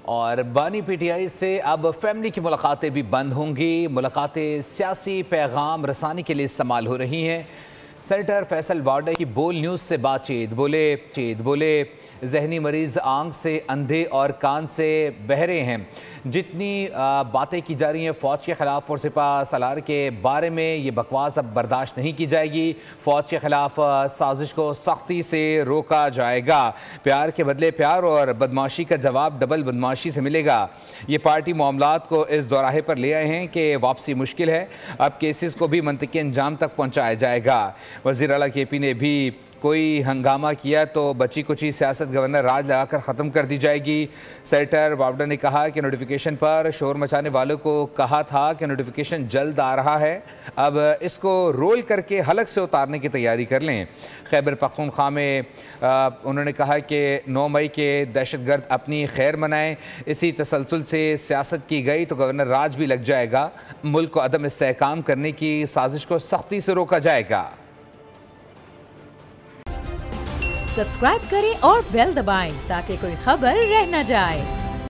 और बानी पीटीआई से अब फैमिली की मुलाकातें भी बंद होंगी। मुलाकातें सियासी पैगाम रसानी के लिए इस्तेमाल हो रही हैं। सेनेटर फैसल वार्डा की बोल न्यूज़ से बातचीत बोले जहनी मरीज़ आंख से अंधे और कान से बहरे हैं। जितनी बातें की जा रही हैं फ़ौज के ख़िलाफ़ और सिपा सलार के बारे में, ये बकवास अब बर्दाश्त नहीं की जाएगी। फ़ौज के ख़िलाफ़ साजिश को सख्ती से रोका जाएगा। प्यार के बदले प्यार और बदमाशी का जवाब डबल बदमाशी से मिलेगा। ये पार्टी मामलात को इस दोराहे पर ले आए हैं कि वापसी मुश्किल है। अब केसेस को भी मंतकी अंजाम तक पहुँचाया जाएगा। वज़ीर आला KP ने भी कोई हंगामा किया तो बची कुची सियासत गवर्नर राज लगाकर ख़त्म कर दी जाएगी। सेनेटर वावडा ने कहा कि नोटिफिकेशन पर शोर मचाने वालों को कहा था कि नोटिफिकेशन जल्द आ रहा है, अब इसको रोल करके हलक से उतारने की तैयारी कर लें। खैबर पख्तूनख्वा में उन्होंने कहा कि 9 मई के दहशतगर्द अपनी खैर मनाएं। इसी तसलसल से सियासत की गई तो गवर्नर राज भी लग जाएगा। मुल्क को अदम इस्तेहकाम करने की साजिश को सख्ती से रोका जाएगा। सब्सक्राइब करें और बेल दबाएं ताकि कोई खबर रह न जाए।